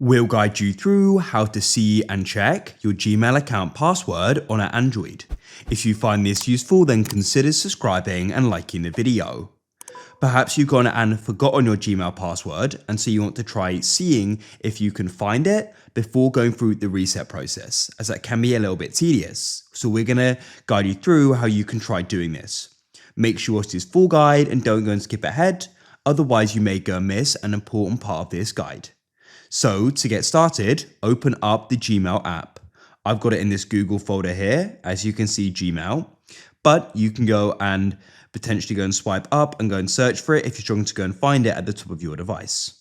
We'll guide you through how to see and check your Gmail account password on an Android. If you find this useful, then consider subscribing and liking the video. Perhaps you've gone and forgotten your Gmail password, and so you want to try seeing if you can find it before going through the reset process, as that can be a little bit tedious. So we're going to guide you through how you can try doing this. Make sure you watch this full guide and don't go and skip ahead, otherwise you may go and miss an important part of this guide. So to get started, open up the Gmail app. I've got it in this Google folder here, as you can see Gmail, but you can go and potentially go and swipe up and go and search for it if you're struggling to go and find it at the top of your device.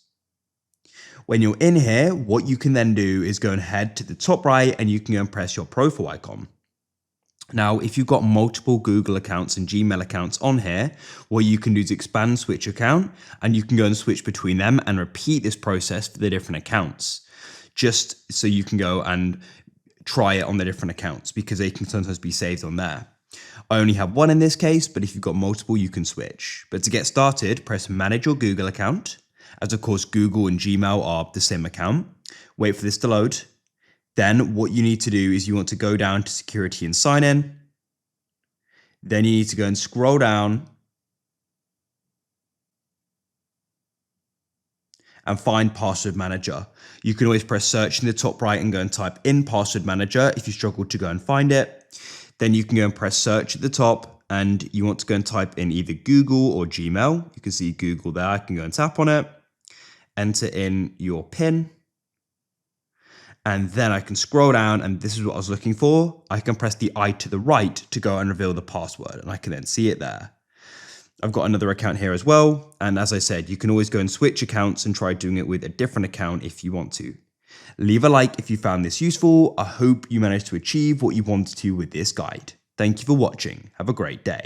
When you're in here, what you can then do is go and head to the top right and you can go and press your profile icon. Now, if you've got multiple Google accounts and Gmail accounts on here, what you can do is expand switch account and you can go and switch between them and repeat this process for the different accounts, just so you can go and try it on the different accounts because they can sometimes be saved on there. I only have one in this case, but if you've got multiple, you can switch. But to get started, press manage your Google account, as of course Google and Gmail are the same account. Wait for this to load. Then what you need to do is you want to go down to security and sign in. Then you need to go and scroll down and find password manager. You can always press search in the top right and go and type in password manager if you struggle to go and find it. Then you can go and press search at the top and you want to go and type in either Google or Gmail. You can see Google there. I can go and tap on it, enter in your PIN. And then I can scroll down and this is what I was looking for. I can press the I to the right to go and reveal the password and I can then see it there. I've got another account here as well. And as I said, you can always go and switch accounts and try doing it with a different account if you want to. Leave a like if you found this useful. I hope you managed to achieve what you wanted to with this guide. Thank you for watching. Have a great day.